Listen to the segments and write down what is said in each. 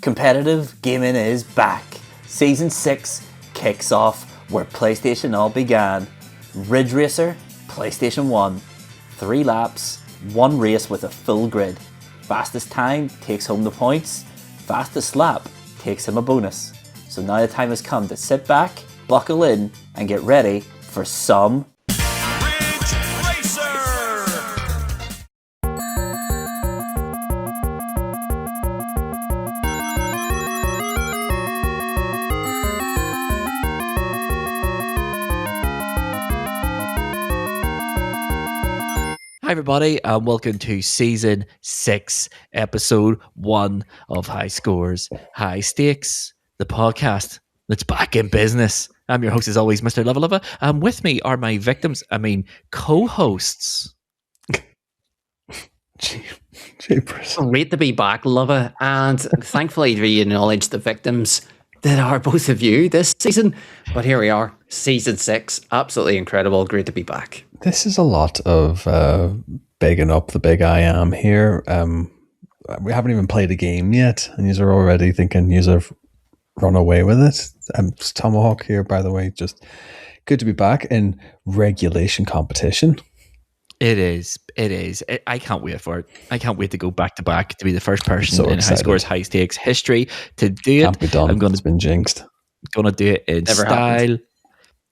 Competitive gaming is back. Season 6 kicks off where PlayStation all began. Ridge Racer, PlayStation 1. 3 laps, 1 race with a full grid. Fastest time takes home the points. Fastest lap takes him a bonus. So now the time has come to sit back, buckle in, and get ready for some Ridge Racer! Hi everybody, and welcome to Season 6, Episode 1 of High Scores, High Stakes, the podcast that's back in business. I'm your host as always, Mr. Lava Lava, and with me are my co-hosts. Jeepers. Great to be back, Lava, and thankfully we acknowledge the victims that are both of you this season. But here we are, Season 6, absolutely incredible, great to be back. This is a lot of bigging up the big I am here. We haven't even played a game yet, and you're already thinking you've run away with it. It's Tomahawk here, by the way. Just good to be back in regulation competition. It is. I can't wait for it. I can't wait to go back to back to be the first person in High Scores, High Stakes history to do it. Can't be done. It's been jinxed. Going to do it in Never style. happened.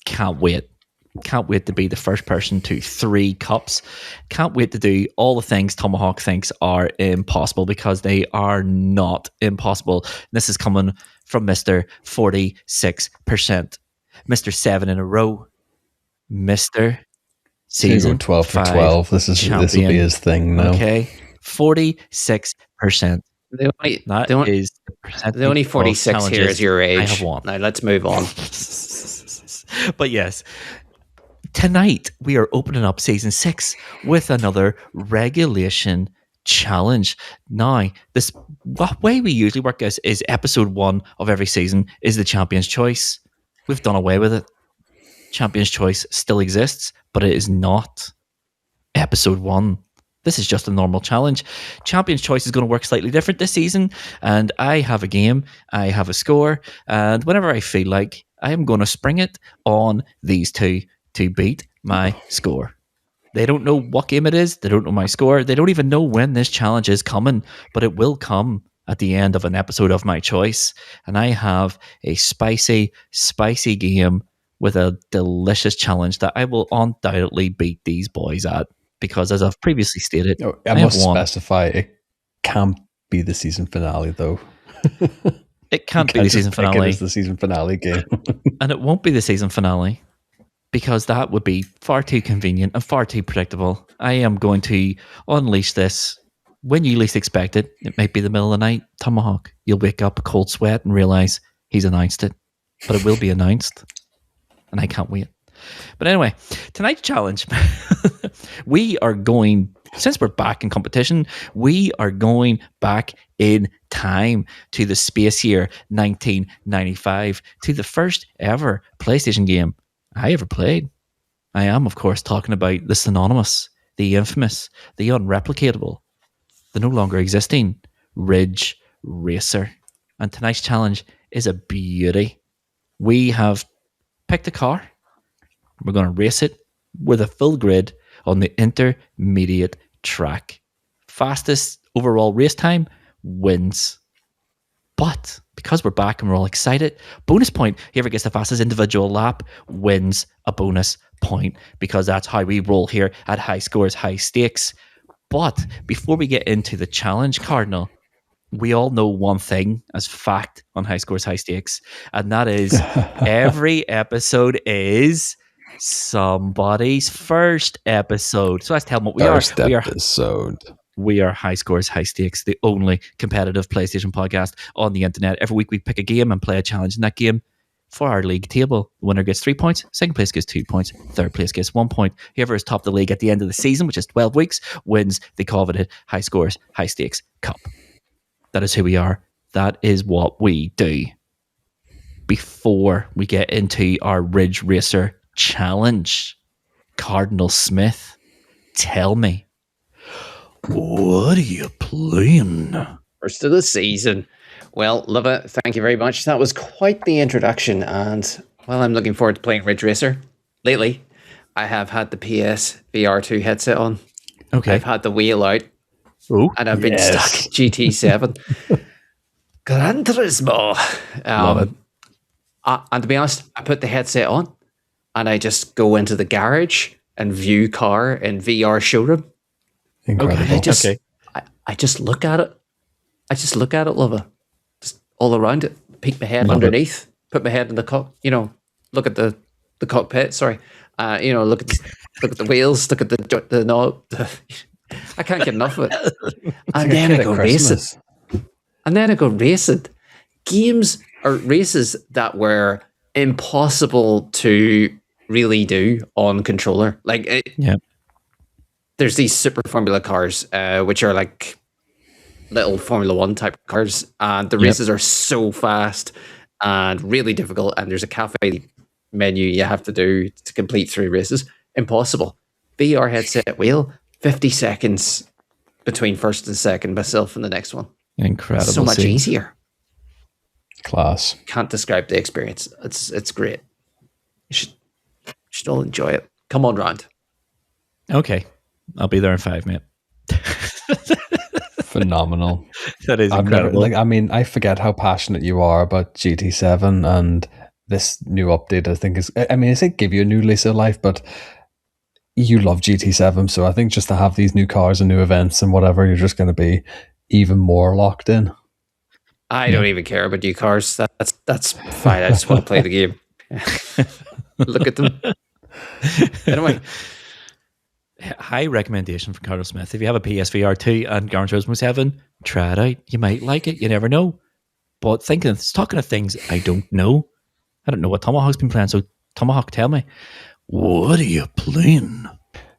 Can't wait. Can't wait to be the first person to 3 cups. Can't wait to do all the things Tomahawk thinks are impossible, because they are not impossible. This is coming from Mr. 46%. Mr. 7 in a row. Mr. Season 12 for 5 12. This will be his thing now. Okay. 46%. The only 46 here is your age. I have won. Now let's move on. But yes, tonight we are opening up Season 6 with another regulation challenge. Now, this way we usually work is episode 1 of every season is the Champion's Choice. We've done away with it. Champion's Choice still exists, but it is not episode 1. This is just a normal challenge. Champion's Choice is going to work slightly different this season, and I have a game, I have a score, and whenever I feel like, I am going to spring it on these two to beat my score. They don't know what game it is. They don't know my score. They don't even know when this challenge is coming, but it will come at the end of an episode of my choice. And I have a spicy, spicy game with a delicious challenge that I will undoubtedly beat these boys at, because as I've previously stated, I must specify it can't be the season finale, though. It can't be the season finale. It is the season finale game. And it won't be the season finale, because that would be far too convenient and far too predictable. I am going to unleash this when you least expect it. It might be the middle of the night, Tomahawk. You'll wake up a cold sweat and realize he's announced it. But it will be announced. And I can't wait. But anyway, tonight's challenge, we are going, since we're back in competition, we are going back in time to the space year 1995, to the first ever PlayStation game I ever played. I am, of course, talking about the synonymous, the infamous, the unreplicatable, the no longer existing Ridge Racer. And tonight's challenge is a beauty. We have picked a car. We're going to race it with a full grid on the intermediate track. Fastest overall race time wins. But because we're back and we're all excited, bonus point, whoever gets the fastest individual lap wins a bonus point, because that's how we roll here at High Scores, High Stakes. But before we get into the challenge, Cardinal, we all know one thing as fact on High Scores, High Stakes, and that is every episode is somebody's first episode. So let's tell them what we are. We are High Scores, High Stakes, the only competitive PlayStation podcast on the internet. Every week we pick a game and play a challenge in that game for our league table. The winner gets 3 points, second place gets 2 points, third place gets 1 point. Whoever is top of the league at the end of the season, which is 12 weeks, wins the coveted High Scores, High Stakes Cup. That is who we are. That is what we do. Before we get into our Ridge Racer challenge, Cardinal Smith, tell me, what are you playing? First of the season. Well, love it. Thank you very much. That was quite the introduction. And, well, I'm looking forward to playing Ridge Racer. Lately, I have had the PS VR2 headset on. Okay. I've had the wheel out. Oh, And I've been stuck at GT7. Gran Turismo. Love it. And to be honest, I put the headset on and I just go into the garage and view car in VR showroom. Incredible. I just look at it. I just look at it, lover. Just all around it. Peek my head Love underneath. Put my head in the look at the cockpit. Sorry. Look at the wheels. Look at the knob. I can't get enough of it. And then I go racing. And then I go racing. Games or races that were impossible to really do on controller. There's these super Formula cars, which are like little Formula One type cars, and the races are so fast and really difficult. And there's a cafe menu you have to do to complete 3 races. Impossible. VR headset wheel, 50 seconds between first and second, myself and the next one. Incredible. So much easier. Class. Can't describe the experience. It's great. You should all enjoy it. Come on round. Okay. I'll be there in 5, mate. Phenomenal. That is incredible. I forget how passionate you are about GT7, and this new update, I think, I say give you a new lease of life, but you love GT7, so I think just to have these new cars and new events and whatever, you're just going to be even more locked in. I don't even care about new cars. That's fine. I just want to play the game. Look at them. Anyway. High recommendation from Carl Smith. If you have a PSVR 2 and Gran Turismo 7, try it out. You might like it. You never know. But talking of things I don't know what Tomahawk's been playing. So Tomahawk, tell me, what are you playing?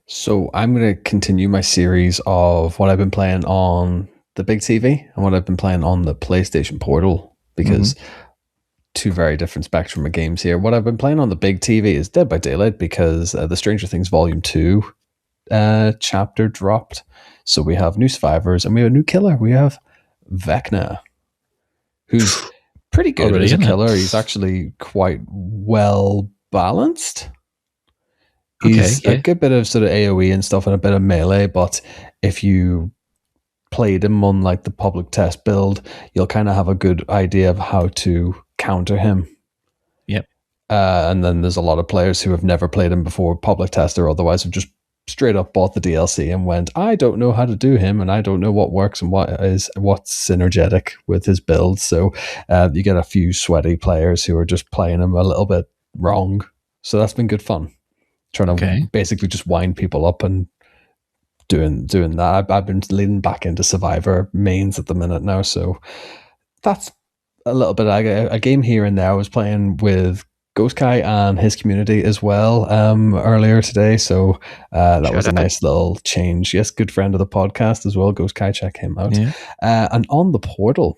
So I'm going to continue my series of what I've been playing on the big TV and what I've been playing on the PlayStation Portal, because two very different spectrum of games here. What I've been playing on the big TV is Dead by Daylight, because the Stranger Things Volume 2 chapter dropped. So we have new survivors and we have a new killer. We have Vecna, who's pretty good as a killer. He's actually quite well balanced. He's a good bit of sort of AoE and stuff and a bit of melee, but if you played him on like the public test build, you'll kind of have a good idea of how to counter him. Yep. And then there's a lot of players who have never played him before, public test or otherwise, have just straight up bought the DLC and went, I don't know how to do him, and I don't know what works and what's synergetic with his build. So you get a few sweaty players who are just playing him a little bit wrong. So that's been good fun. Trying to basically just wind people up and doing that. I've been leaning back into Survivor mains at the minute now, so that's a little bit a game here and there. I was playing with Ghost Kai and his community as well earlier today, so that was a nice little change. Yes, good friend of the podcast as well, Ghost Kai, check him out. And on the Portal,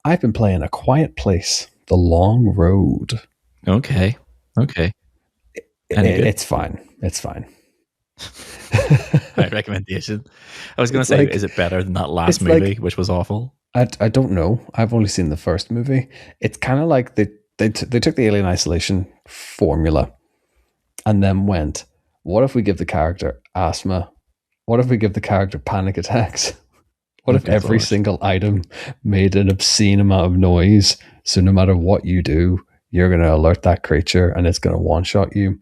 I've been playing A Quiet Place, The Long Road. Okay. It's fine. My recommendation. I was going to say, is it better than that last movie, which was awful? I don't know. I've only seen the first movie. It's kind of like they took the Alien Isolation formula and then went, what if we give the character asthma? What if we give the character panic attacks? What if every single item made an obscene amount of noise? So no matter what you do, you're going to alert that creature and it's going to one-shot you.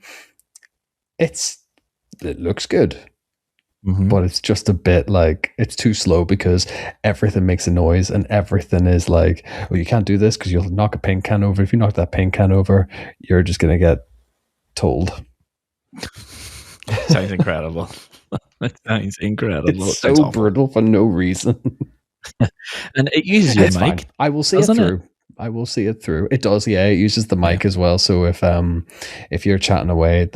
It looks good, but it's just a bit like, it's too slow because everything makes a noise and everything is like, well, you can't do this because you'll knock a paint can over. If you knock that paint can over, you're just going to get told. Sounds incredible. It sounds incredible. It's so brutal for no reason. And it uses your mic. Fine. I will see it through. I will see it through. It does, yeah. It uses the mic as well. So if you're chatting away,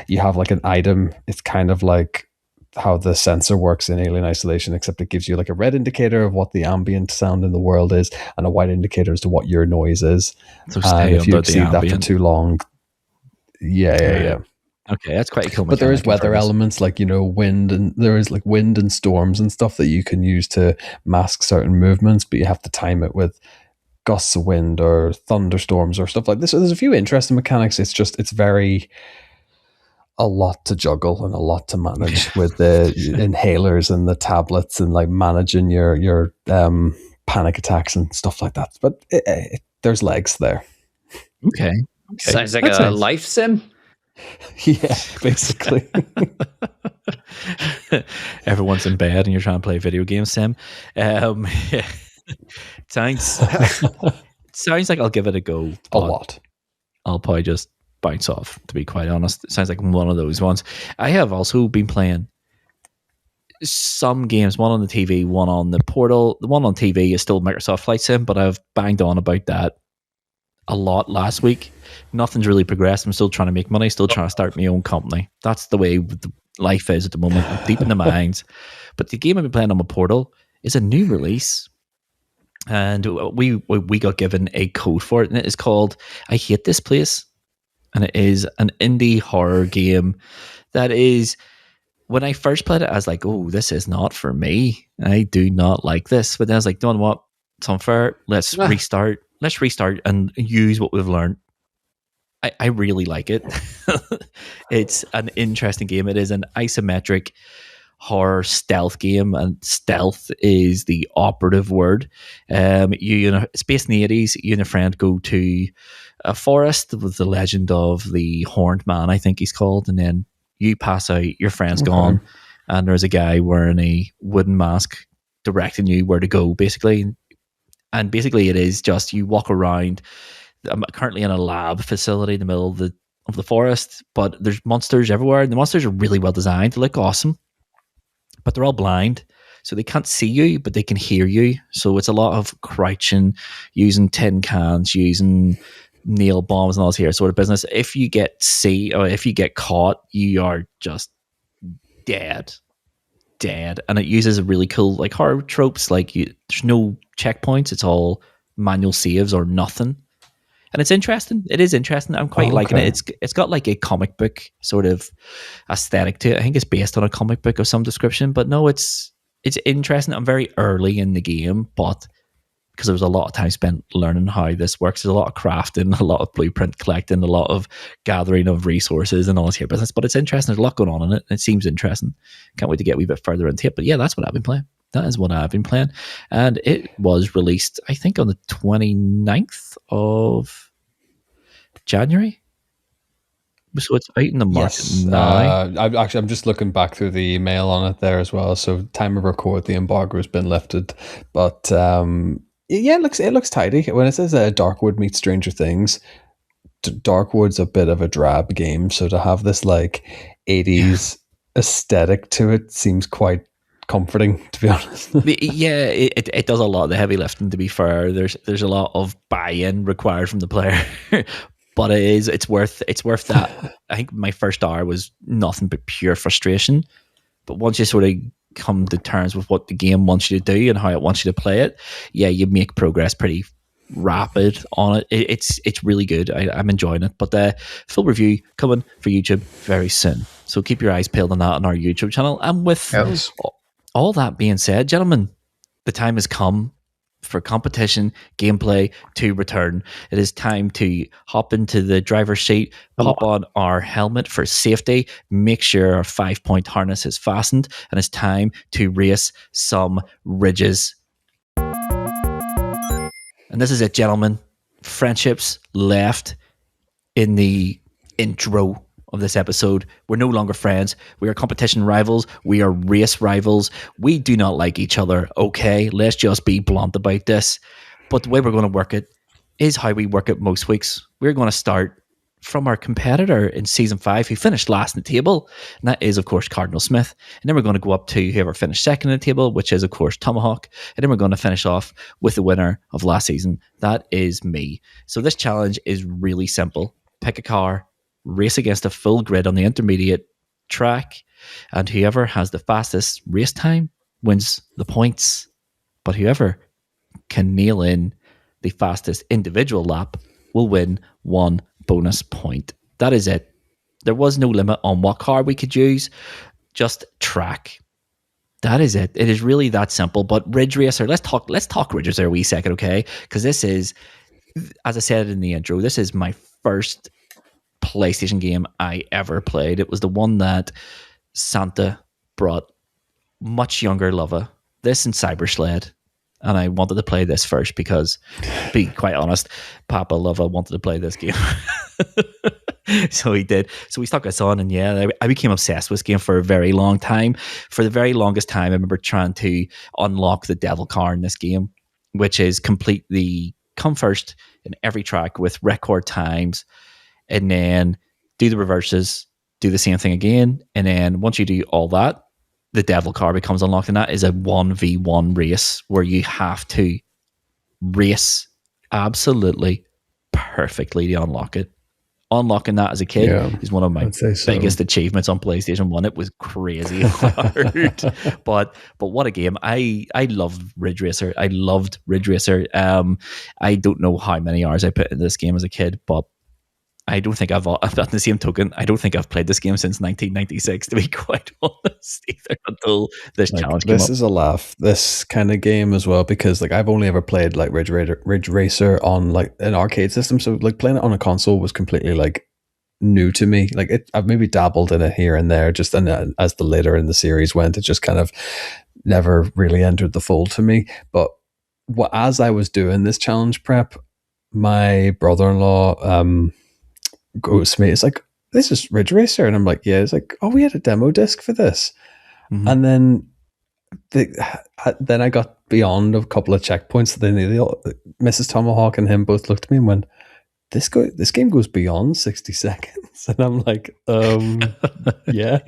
you have like an item. It's kind of like how the sensor works in Alien Isolation, except it gives you like a red indicator of what the ambient sound in the world is, and a white indicator as to what your noise is. So and if you exceed that for too long, yeah. Okay, that's quite a cool But there is mechanic in weather Fergus. elements like, wind, and there is like wind and storms and stuff that you can use to mask certain movements, but you have to time it with gusts of wind or thunderstorms or stuff like this. So there's a few interesting mechanics. It's very a lot to juggle and a lot to manage with the inhalers and the tablets and like managing your panic attacks and stuff like that. But there's legs there. Okay. Sounds like That a life sim. Yeah, basically. Everyone's in bed and you're trying to play video games, Sam. Yeah. Sounds like I'll give it a go. A but lot. I'll probably just bounce off, to be quite honest. It sounds like one of those ones. I have also been playing some games, one on the TV, one on the portal. The one on TV is still Microsoft Flight Sim, but I've banged on about that a lot last week. Nothing's really progressed. I'm still trying to make money, still trying to start my own company. That's the way life is at the moment. I'm deep in the mines. But the game I've been playing on my portal is a new release. And we got given a code for it, and it is called I Hate This Place. And it is an indie horror game that is, when I first played it, I was like, oh, this is not for me. I do not like this. But then I was like, you know what? It's unfair. Let's restart. Let's restart and use what we've learned. I really like it. It's an interesting game. It is an isometric horror stealth game, and stealth is the operative word. It's based in the 80s. You and a friend go to a forest with the legend of the Horned Man, I think he's called, and then you pass out, your friend's gone, and there's a guy wearing a wooden mask directing you where to go, basically. And basically it is just you walk around. I'm currently in a lab facility in the middle of the forest, but there's monsters everywhere, and the monsters are really well designed. They look awesome, but they're all blind, so they can't see you, but they can hear you. So it's a lot of crouching, using tin cans, using nail bombs and all this here sort of business. If you get caught, you are just dead. And it uses a really cool like horror tropes. Like there's no checkpoints; it's all manual saves or nothing. And it's interesting. It is interesting. I'm quite liking it. It's got like a comic book sort of aesthetic to it. I think it's based on a comic book of some description. But no, it's interesting. I'm very early in the game, but because there was a lot of time spent learning how this works. There's a lot of crafting, a lot of blueprint collecting, a lot of gathering of resources and all this here business. But it's interesting. There's a lot going on in it. It seems interesting. Can't wait to get a wee bit further into it. But yeah, that's what I've been playing. That is what I've been playing. And it was released, I think, on the 29th of January. So it's out in the market now. I'm just looking back through the email on it there as well. So time of record, the embargo has been lifted. But yeah, it looks tidy. When it says Darkwood meets Stranger Things, Darkwood's a bit of a drab game. So to have this like 80s aesthetic to it seems quite comforting, to be honest. Yeah, it does a lot of the heavy lifting, to be fair. There's a lot of buy-in required from the player. But it's worth that. I think my first hour was nothing but pure frustration. But once you sort of come to terms with what the game wants you to do and how it wants you to play it, yeah, you make progress pretty rapid on it. It's really good. I'm enjoying it. But the full review coming for YouTube very soon. So keep your eyes peeled on that on our YouTube channel. And with all that being said, gentlemen, the time has come for competition gameplay to return. It is time to hop into the driver's seat, pop on our helmet for safety, make sure our 5-point harness is fastened, and it's time to race some ridges. And this is it, gentlemen. Friendships left in the intro of this episode. We're no longer friends. We are competition rivals. We are race rivals. We do not like each other. Okay, let's just be blunt about this. But the way we're going to work it is how we work it most weeks. We're going to start from our competitor in season 5 who finished last in the table, and that is of course Cardinal Smith. And then we're going to go up to whoever finished second in the table, which is of course Tomahawk. And then we're going to finish off with the winner of last season. That is me. So this challenge is really simple. Pick a car, race against a full grid on the intermediate track, and whoever has the fastest race time wins the points. But whoever can nail in the fastest individual lap will win 1 bonus point. That is it. There was no limit on what car we could use, just track. That is it. It is really that simple. But Ridge Racer, let's talk Ridge Racer a wee second, okay? Because this is, as I said in the intro, this is my first PlayStation game I ever played. It was the one that Santa brought much younger Lova. This and Cyber Sled. And I wanted to play this first because, to be quite honest, Papa Lova wanted to play this game. So he did. So we stuck this on, and yeah, I became obsessed with this game for a very long time. For the very longest time, I remember trying to unlock the devil car in this game, which is complete the come first in every track with record times, and then do the reverses, do the same thing again, and then once you do all that, the devil car becomes unlocked, and that is a 1v1 race where you have to race absolutely perfectly to unlock it. Unlocking that as a kid is one of my biggest achievements on PlayStation 1. It was crazy hard. but what a game. I loved Ridge Racer. I don't know how many hours I put in this game as a kid, but I don't think I've on the same token, I don't think I've played this game since 1996, to be quite honest, either, until this challenge came up. This is a laugh, this kind of game as well, because like I've only ever played like Ridge Racer on like an arcade system, so like playing it on a console was completely like new to me. Like I've maybe dabbled in it here and there, just as the later in the series went, it just kind of never really entered the fold to me. But as I was doing this challenge prep, my brother-in-law goes to me, it's like, this is Ridge Racer, and I'm like, yeah. It's like, oh, we had a demo disc for this. And then I got beyond a couple of checkpoints. Then Mrs. Tomahawk and him both looked at me and went, this game goes beyond 60 seconds. And I'm like, yeah.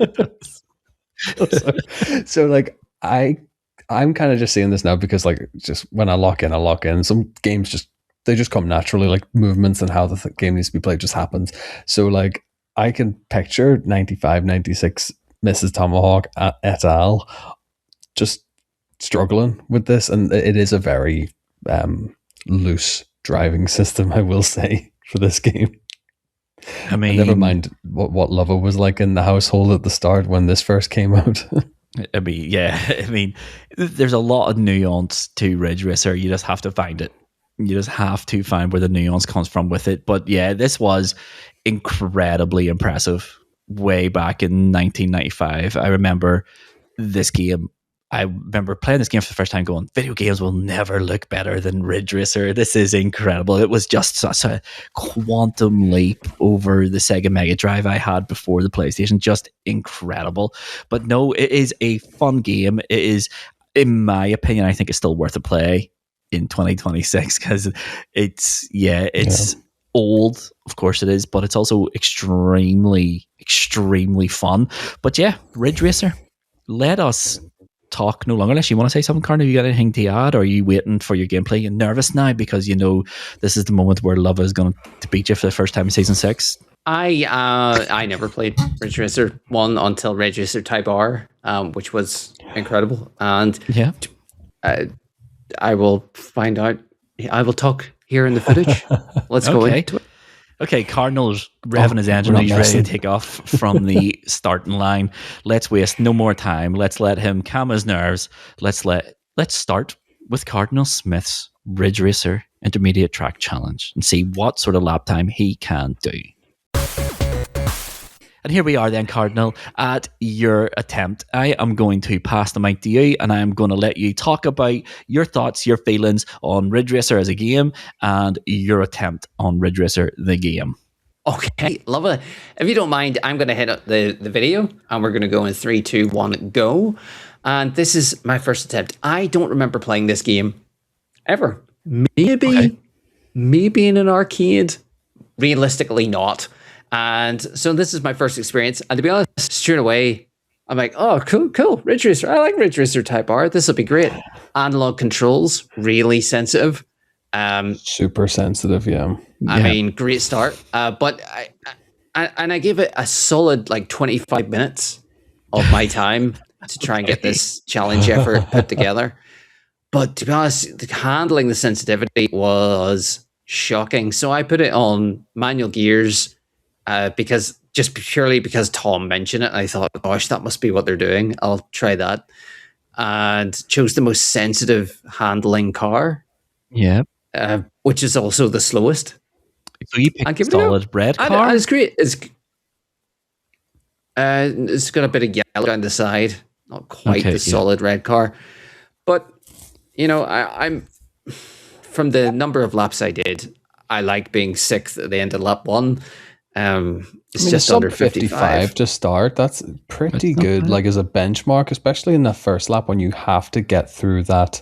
so like I'm kind of just seeing this now because like just when I lock in. Some games they just come naturally, like movements and how the game needs to be played just happens. So like I can picture 95, 96 Mrs. Tomahawk et al. Just struggling with this, and it is a very loose driving system, I will say, for this game. I mean, never mind what Lova was like in the household at the start when this first came out. I mean, there's a lot of nuance to Ridge Racer. You just have to find it. You just have to find where the nuance comes from with it. But yeah, this was incredibly impressive way back in 1995. I remember this game. I remember playing this game for the first time going, video games will never look better than Ridge Racer. This is incredible. It was just such a quantum leap over the Sega Mega Drive I had before the PlayStation. Just incredible. But no, it is a fun game. It is, in my opinion, I think it's still worth a play in 2026 because it's old, of course it is, but it's also extremely fun. But yeah, Ridge Racer, let us talk no longer. Unless you want to say something, Carl, have you got anything to add, or are you waiting for your gameplay? You're nervous now because you know this is the moment where Love is going to beat you for the first time in season 6. I never played Ridge Racer 1 until Ridge Racer Type R, which was incredible. And yeah, I will find out. I will talk here in the footage. Let's go into it. Okay, Cardinal's revving his engine. He's ready to take off from the starting line. Let's waste no more time. Let's let him calm his nerves. Let's start with Cardinal Smith's Ridge Racer Intermediate Track Challenge and see what sort of lap time he can do. And here we are then, Cardinal, at your attempt. I am going to pass the mic to you, and I am going to let you talk about your thoughts, your feelings on Ridge Racer as a game, and your attempt on Ridge Racer the game. Okay, lovely. If you don't mind, I'm going to hit up the video, and we're going to go in 3, 2, 1, go. And this is my first attempt. I don't remember playing this game ever. Maybe in an arcade. Realistically, not. And so this is my first experience. And to be honest, straight away, I'm like, oh, cool. Ridge Racer. I like Ridge Racer Type R. This will be great. Analog controls, really sensitive. Super sensitive, yeah. I mean, great start. But I gave it a solid like 25 minutes of my time to try and get this challenge effort put together. But to be honest, handling the sensitivity was shocking. So I put it on manual gears because just purely because Tom mentioned it. I thought, gosh, that must be what they're doing. I'll try that. And chose the most sensitive handling car, Yeah. which is also the slowest. So you And picked a give it a go. solid red And car? it's great. It's got a bit of yellow down the side, not quite the solid red car. But, you know, I'm from the number of laps I did, I like being sixth at the end of lap one. It's just under 55 to start. That's pretty good. Like as a benchmark, especially in that first lap when you have to get through that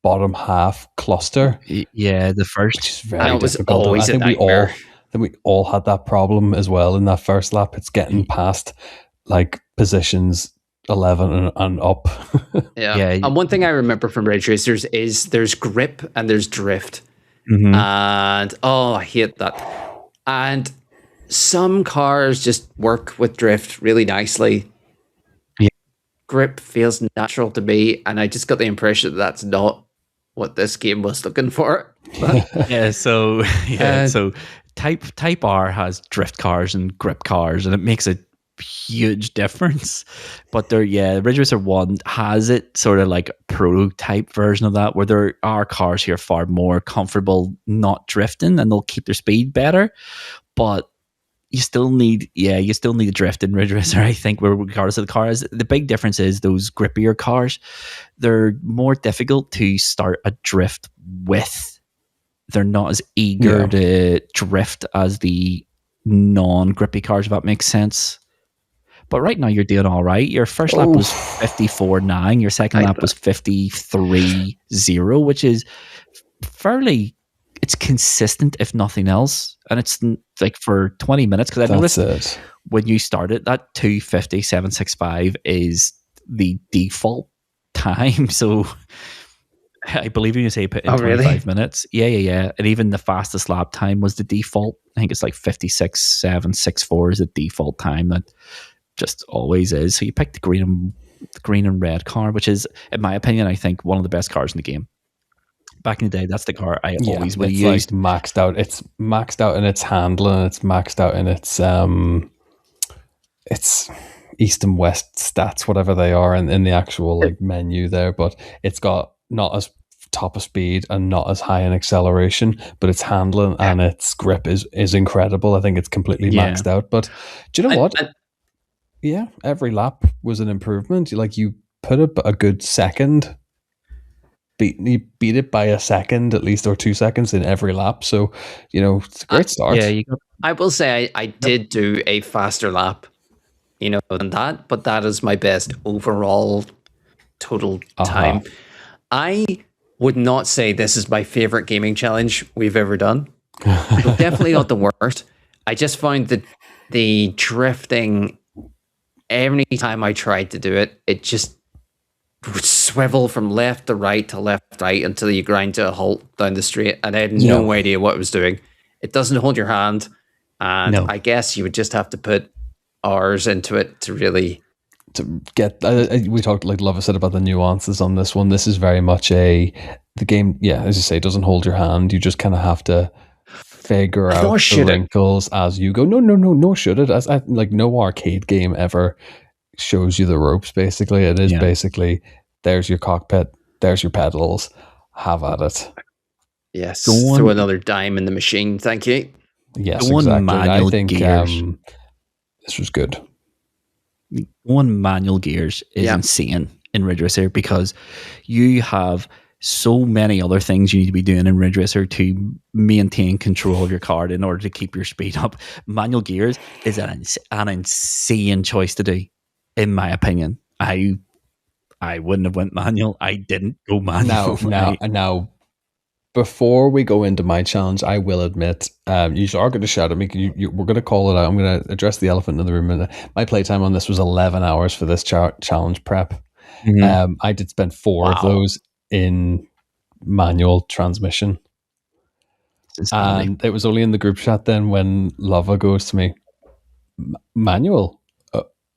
bottom half cluster. Yeah, the first. Which is very was difficult. always I think we all had that problem as well in that first lap. It's getting past like positions 11 and up. Yeah. Yeah. And one thing I remember from Ridge Racers is there's grip and there's drift. Mhm. And I hate that. And some cars just work with drift really nicely. Yeah. Grip feels natural to me, and I just got the impression that that's not what this game was looking for. But, Yeah, so so Type R has drift cars and grip cars, and it makes a huge difference. But Ridge Racer 1 has it sort of like a prototype version of that, where there are cars here far more comfortable not drifting, and they'll keep their speed better. But you still need a drift in Ridge Racer, I think, regardless of the cars. The big difference is those grippier cars, they're more difficult to start a drift with. They're not as eager to drift as the non-grippy cars, if that makes sense. But right now you're doing all right. Your first lap was 54.9. Your second lap was 53.0, which is fairly... It's consistent, if nothing else. And it's like for 20 minutes, because I noticed when you started, that 2:57.65 is the default time. So I believe you say put in 25 minutes. Yeah. And even the fastest lap time was the default. I think it's like 56.764 is the default time. That just always is. So you pick the green and red car, which is, in my opinion, I think one of the best cars in the game. Back in the day, that's the car I always would have used. Like maxed out. It's maxed out in its handling. It's maxed out in its east and west stats, whatever they are, in the actual like menu there. But it's got not as top of speed and not as high in acceleration, but its handling and its grip is incredible. I think it's completely maxed out. But do you know what? Every lap was an improvement. Like you put a good second. You beat it by a second at least, or 2 seconds in every lap. So, you know, it's a great start. I will say I did do a faster lap, you know, than that, but that is my best overall total time. I would not say this is my favorite gaming challenge we've ever done. Definitely not the worst. I just found that the drifting, every time I tried to do it, it just would swivel from left to right until you grind to a halt down the straight, and I had no idea what it was doing. It doesn't hold your hand, and I guess you would just have to put hours into it to really get. We talked, like Lova said, about the nuances on this one. This is very much the game. Yeah, as you say, doesn't hold your hand. You just kind of have to figure out the wrinkles as you go. No, should it? As like no arcade game ever shows you the ropes. Basically, it is basically there's your cockpit, there's your pedals, have at it. Yes, throw another dime in the machine. Thank you. Yes, exactly. I think this was good. One manual gears is insane in Ridge Racer, because you have so many other things you need to be doing in Ridge Racer to maintain control of your car in order to keep your speed up. Manual gears is an insane choice to do. In my opinion, I wouldn't have went manual. I didn't go manual. Now, before we go into my challenge, I will admit, you are going to shout at me. We're going to call it out. I'm going to address the elephant in the room. My playtime on this was 11 hours for this challenge prep. Mm-hmm. I did spend 4 of those in manual transmission. And it was only in the group chat then when Lava goes to me, manual?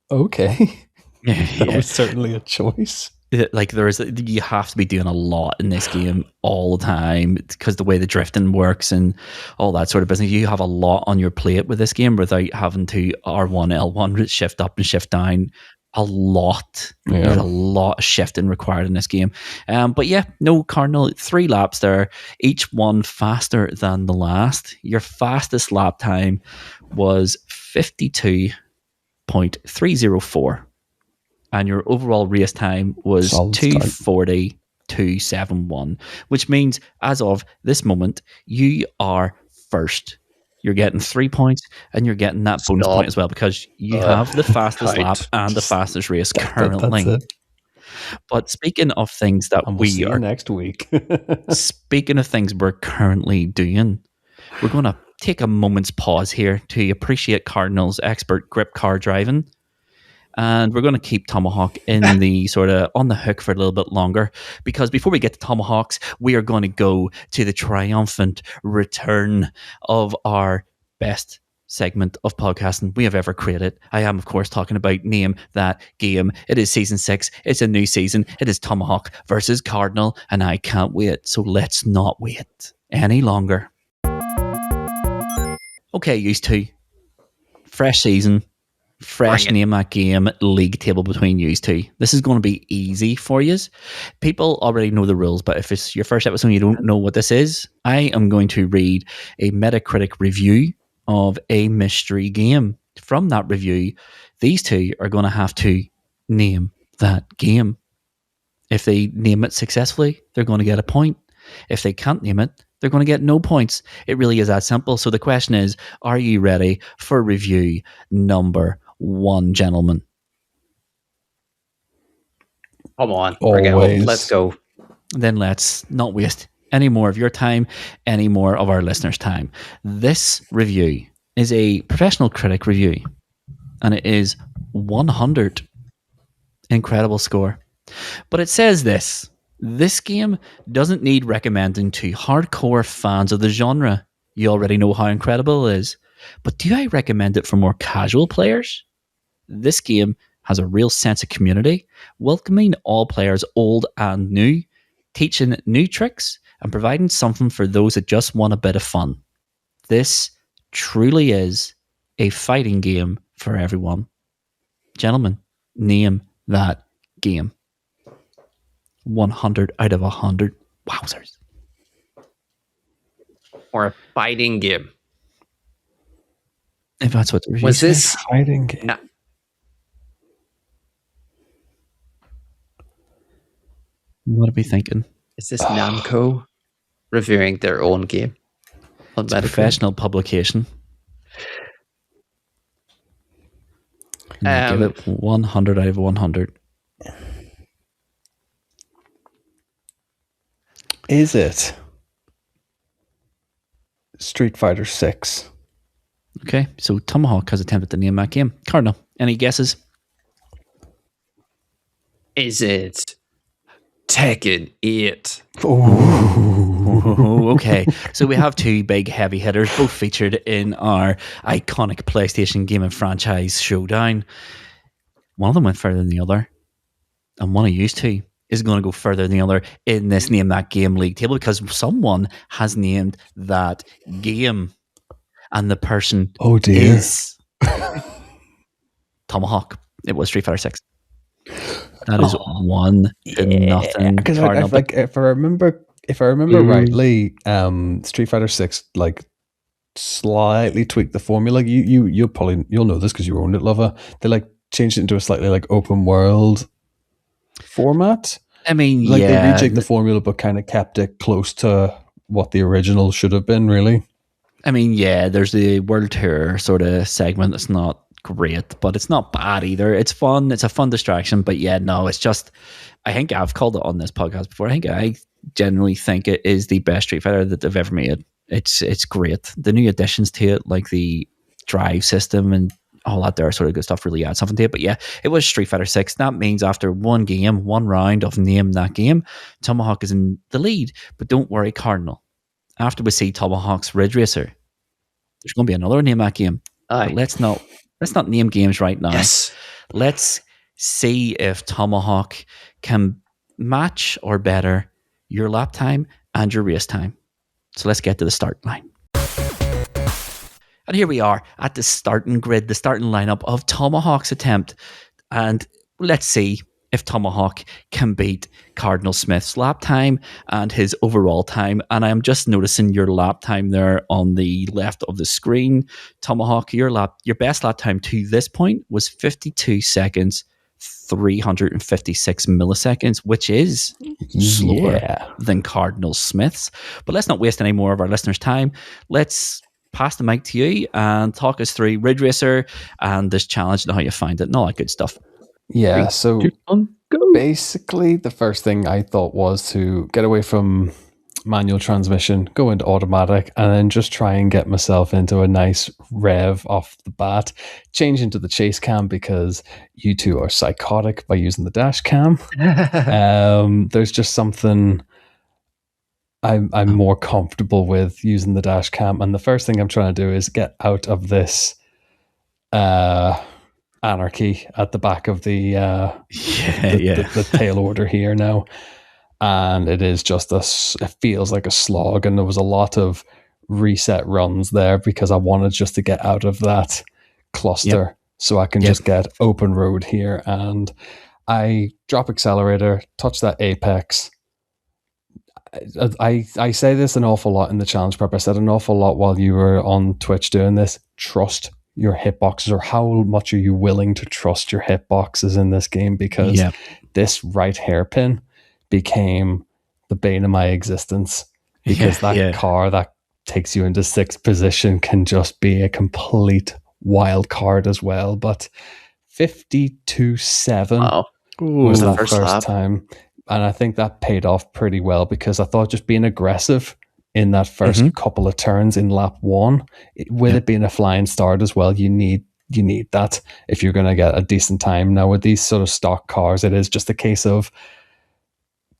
Okay. That was certainly a choice. like you have to be doing a lot in this game all the time because the way the drifting works and all that sort of business. You have a lot on your plate with this game without having to R1, L1, shift up and shift down. A lot. Yeah. There's a lot of shifting required in this game. But yeah, no Cardinal, 3 laps there, each one faster than the last. Your fastest lap time was 52.304. And your overall race time was Solid start. 2:40.271, which means as of this moment, you are first. You're getting 3 points, and you're getting that bonus Stop. point as well because you have the fastest right. lap and the fastest race That's currently. it. But speaking of things that And we'll see we you are next week. speaking of things we're currently doing, we're going to take a moment's pause here to appreciate Cardinal's expert grip car driving. And we're going to keep Tomahawk in the sort of on the hook for a little bit longer because before we get to Tomahawks, we are going to go to the triumphant return of our best segment of podcasting we have ever created. I am, of course, talking about Name That Game. It is season 6. It's a new season. It is Tomahawk versus Cardinal, and I can't wait. So let's not wait any longer. Okay, used to. Fresh season. Fresh Bring it. Name That Game league table between you two. This is going to be easy for you. People already know the rules, but if it's your first episode and you don't know what this is, I am going to read a Metacritic review of a mystery game. From that review, these two are going to have to name that game. If they name it successfully, they're going to get a point. If they can't name it, they're going to get no points. It really is that simple. So the question is, are you ready for review number 1, gentlemen? Come on, bring it Always. home. Let's go. Then let's not waste any more of your time, any more of our listeners' time. This review is a professional critic review, and it is 100. Incredible score. But it says this game doesn't need recommending to hardcore fans of the genre. You already know how incredible it is. But do I recommend it for more casual players? This game has a real sense of community, welcoming all players old and new, teaching new tricks, and providing something for those that just want a bit of fun. This truly is a fighting game for everyone. Gentlemen, name that game. 100 out of 100. Wowzers. Or a fighting game. If that's what the review Was says. this? Fighting game. Na- What are we thinking? Is this Namco reviewing their own game on It's a Metacritic? professional publication. And I give it 100 out of 100. Is it Street Fighter 6? Okay, so Tomahawk has attempted to name that game. Cardinal, any guesses? Is it Tekken 8? Oh, okay. So we have 2 big heavy hitters, both featured in our iconic PlayStation gaming franchise showdown. One of them went further than the other, and one of you two is going to go further than the other in this Name That Game league table because someone has named that game, and the person Oh dear. is Tomahawk. It was Street Fighter 6. That is 1-0. Because Cardinal. like if I remember rightly, Street Fighter 6 like slightly tweaked the formula. You'll know this because you owned it, Lover. They like changed it into a slightly like open world format. I mean, Like yeah. they rejigged the formula, but kind of kept it close to what the original should have been. Really. I mean, yeah, there's the World Tour sort of segment that's not great, but it's not bad either. It's fun. It's a fun distraction. But yeah, no, it's just, I think I've called it on this podcast before. I generally think it is the best Street Fighter that they've ever made. It's great. The new additions to it, like the drive system and all that there sort of good stuff, really add something to it. But yeah, it was Street Fighter 6. That means after one round of Name That Game, Tomahawk is in the lead. But don't worry, Cardinal. After we see Tomahawk's Ridge Racer, there's going to be another Name That Game. Aye. But let's not name games right now. Yes. Let's see if Tomahawk can match or better your lap time and your race time. So let's get to the start line. And here we are at the starting grid, the starting lineup of Tomahawk's attempt. And let's see if Tomahawk can beat Cardinal Smith's lap time and his overall time. And I'm just noticing your lap time there on the left of the screen. Tomahawk, your best lap time to this point was 52 seconds, 356 milliseconds, which is slower than Cardinal Smith's. But let's not waste any more of our listeners' time. Let's pass the mic to you and talk us through Ridge Racer and this challenge and how you find it and all that good stuff. Yeah, so basically the first thing I thought was to get away from manual transmission, go into automatic, and then just try and get myself into a nice rev off the bat, change into the chase cam because you two are psychotic by using the dash cam. There's just something I'm more comfortable with using the dash cam, and the first thing I'm trying to do is get out of this anarchy at the back of the tail order here now. And it is just it feels like a slog, and there was a lot of reset runs there because I wanted just to get out of that cluster so I can just get open road here. And I drop accelerator, touch that apex. I say this an awful lot in the challenge prep. I said an awful lot while you were on Twitch doing this. Trust your hitboxes, or how much are you willing to trust your hitboxes in this game? Because this right hairpin became the bane of my existence, because that car that takes you into sixth position can just be a complete wild card as well. But 52.7 was that first time. And I think that paid off pretty well, because I thought just being aggressive in that first couple of turns in lap one, with it being a flying start as well, you need that if you're going to get a decent time. Now with these sort of stock cars, it is just a case of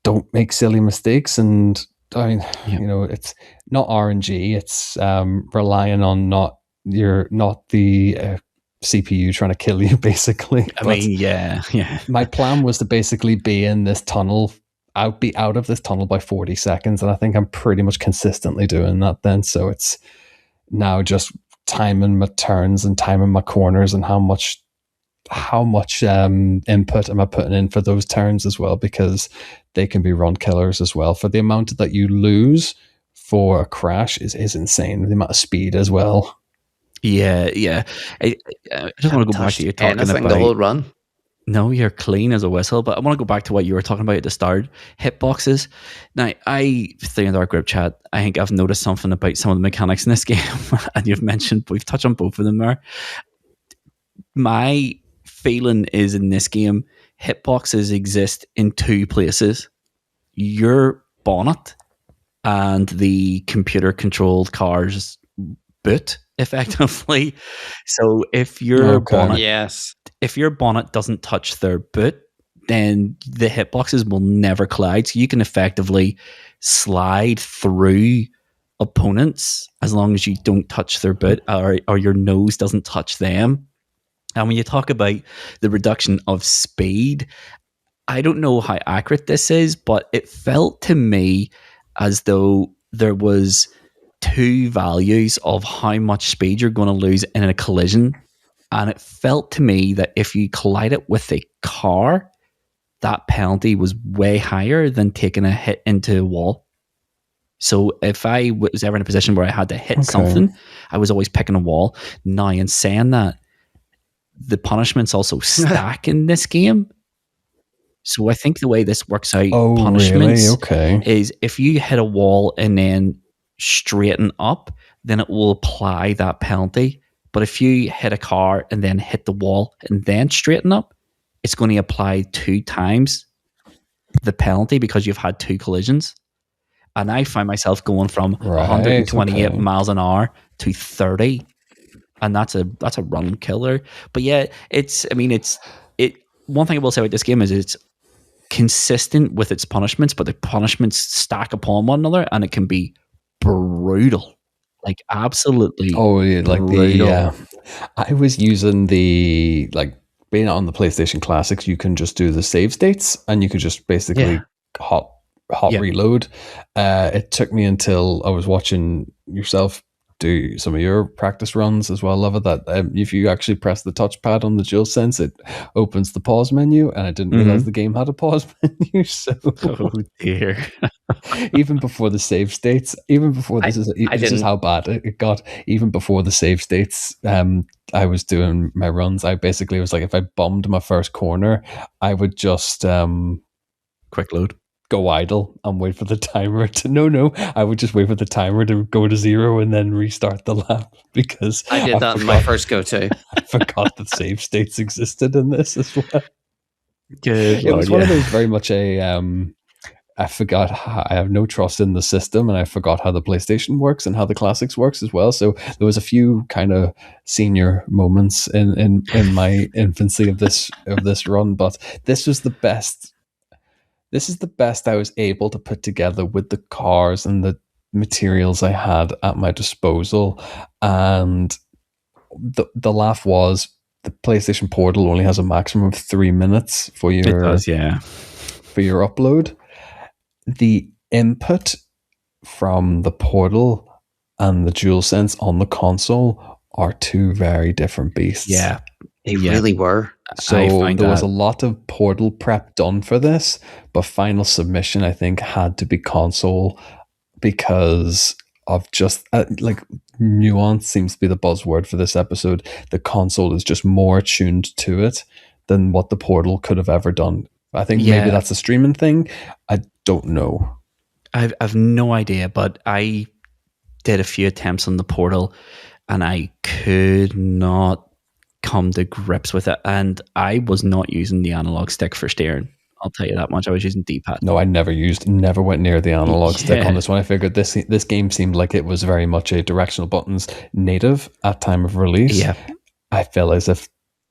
don't make silly mistakes. And I mean, it's not RNG. It's relying on not the CPU trying to kill you, basically. My plan was to basically be in this tunnel, be out of this tunnel by 40 seconds, and I think I'm pretty much consistently doing that then. So it's now just timing my turns and timing my corners and how much input am I putting in for those turns as well, because they can be run killers as well. For the amount that you lose for a crash is insane. The amount of speed as well. I just want to go back to you talking about the whole run. No, you're clean as a whistle, but I want to go back to what you were talking about at the start. Hitboxes. Now, in our group chat, I think I've noticed something about some of the mechanics in this game, and we've touched on both of them there. My feeling is in this game, hitboxes exist in two places. Your bonnet and the computer-controlled car's boot, effectively. So if your bonnet doesn't touch their boot, then the hitboxes will never collide. So you can effectively slide through opponents as long as you don't touch their boot, or your nose doesn't touch them. And when you talk about the reduction of speed, I don't know how accurate this is, but it felt to me as though there was two values of how much speed you're going to lose in a collision. And it felt to me that if you collide it with a car, that penalty was way higher than taking a hit into a wall. So if I was ever in a position where I had to hit something, I was always picking a wall. Now, in saying that, the punishments also stack in this game. So I think the way this works out, punishments is if you hit a wall and then straighten up, then it will apply that penalty. But if you hit a car and then hit the wall and then straighten up, it's going to apply 2 times the penalty because you've had 2 collisions. And I find myself going from 128 miles an hour to 30. And that's a run killer. But yeah, one thing I will say about this game is it's consistent with its punishments, but the punishments stack upon one another and it can be brutal. Like absolutely brutal. I was using the being on the PlayStation Classics, you can just do the save states, and you could just basically hot Yeah. reload. It took me until I was watching yourself do some of your practice runs as well. Love it that if you actually press the touchpad on the DualSense, it opens the pause menu, and I didn't realize the game had a pause menu. So Oh dear. even before the save states, even before this is didn't. how bad it got. Even before the save states, I was doing my runs. I basically was like, if I bombed my first corner, I would just Quick load. go idle and wait for the timer to no. I would just wait for the timer to go to 0 and then restart the lap, because I did that in my first go too. I forgot that save states existed in this as well. Good. It was one of those very much a I forgot I have no trust in the system, and I forgot how the PlayStation works and how the Classics works as well. So there was a few kind of senior moments in my infancy of this run, but this was the best. This is the best I was able to put together with the cars and the materials I had at my disposal. And the laugh was, the PlayStation Portal only has a maximum of 3 minutes for It your does, yeah. for your upload. The input from the Portal and the DualSense on the console are two very different beasts. Yeah. They really were. So I find there was that- a lot of Portal prep done for this, but final submission, I think, had to be console, because of just like nuance seems to be the buzzword for this episode. The console is just more tuned to it than what the Portal could have ever done. I think maybe that's a streaming thing. I don't know. I've no idea, but I did a few attempts on the Portal, and I could not come to grips with it. And I was not using the analog stick for steering. I'll tell you that much. I was using D-pad. No, I never went near the analog stick on this one. I figured this game seemed like it was very much a directional buttons native at time of release. Yeah. I feel as if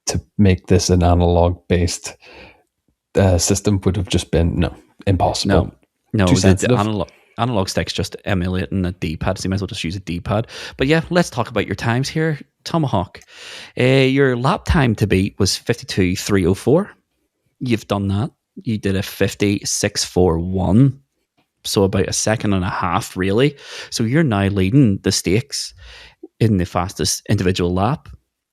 to make this an analog based system would have just been impossible. No, Too the sensitive. analog stick's just emulating a D-pad, so you might as well just use a D-pad. But yeah, let's talk about your times here. Tomahawk, your lap time to beat was 52.304. You've done that. You did a 56.41, so about a second and a half, really. So you're now leading the stakes in the fastest individual lap.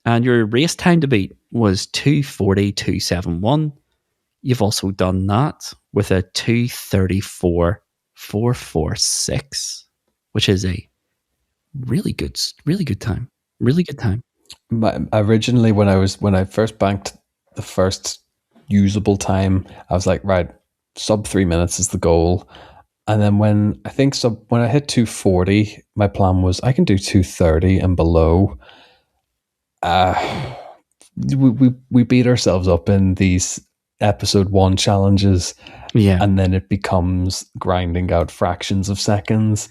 And your race time to beat was 2:40.271. You've also done that with a 2:34.446, which is a really good time. Really good time. Originally, when I first banked the first usable time, I was like, right, sub 3 minutes is the goal. And then when I hit 240, my plan was I can do 230 and below. We beat ourselves up in these episode 1 challenges, and then it becomes grinding out fractions of seconds.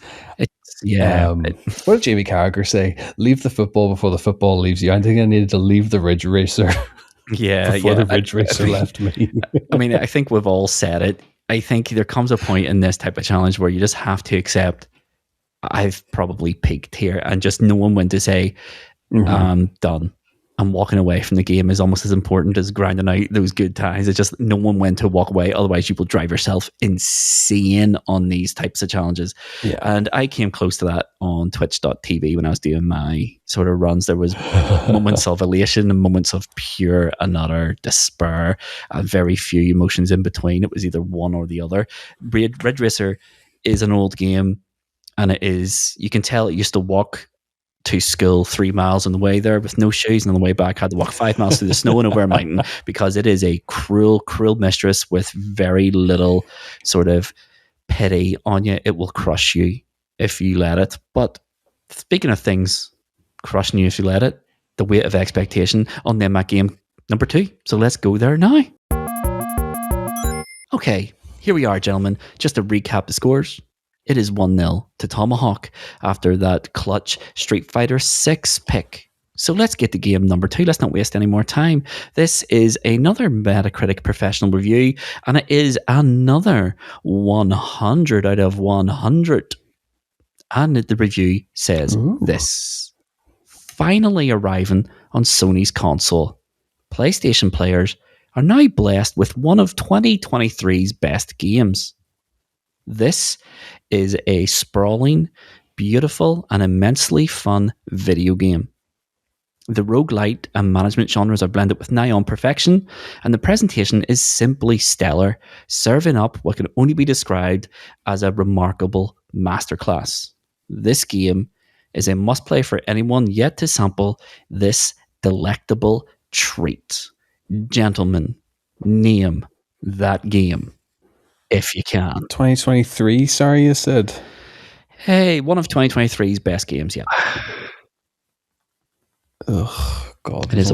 What did Jamie Carragher say? Leave the football before the football leaves you. I think I needed to leave the Ridge Racer before the Ridge Racer left me. I mean, I think we've all said it. I think there comes a point in this type of challenge where you just have to accept I've probably peaked here, and just knowing when to say I'm done. And walking away from the game is almost as important as grinding out those good times. It's just knowing when to walk away. Otherwise, you will drive yourself insane on these types of challenges. Yeah. And I came close to that on twitch.tv when I was doing my sort of runs. There was moments of elation and moments of pure and utter despair, and very few emotions in between. It was either one or the other. Ridge Racer is an old game, and it is, you can tell it used to walk to school 3 miles on the way there with no shoes, and on the way back had to walk 5 miles through the snow and over a mountain, because it is a cruel mistress with very little sort of pity on you. It will crush you if you let it. But speaking of things crushing you if you let it, the weight of expectation on them at game number 2. So let's go there now. Okay, here we are, gentlemen. Just to recap the scores. It is 1-0 to Tomahawk after that clutch Street Fighter 6 pick. So let's get to game number 2. Let's not waste any more time. This is another Metacritic professional review, and it is another 100 out of 100. And the review says this: finally arriving on Sony's console, PlayStation players are now blessed with one of 2023's best games. This is a sprawling, beautiful, and immensely fun video game. The roguelite and management genres are blended with nigh on perfection, and the presentation is simply stellar, serving up what can only be described as a remarkable masterclass. This game is a must-play for anyone yet to sample this delectable treat. Gentlemen, name that game, if you can. 2023, sorry, you said? Hey, one of 2023's best games, yeah. Ugh, God, It is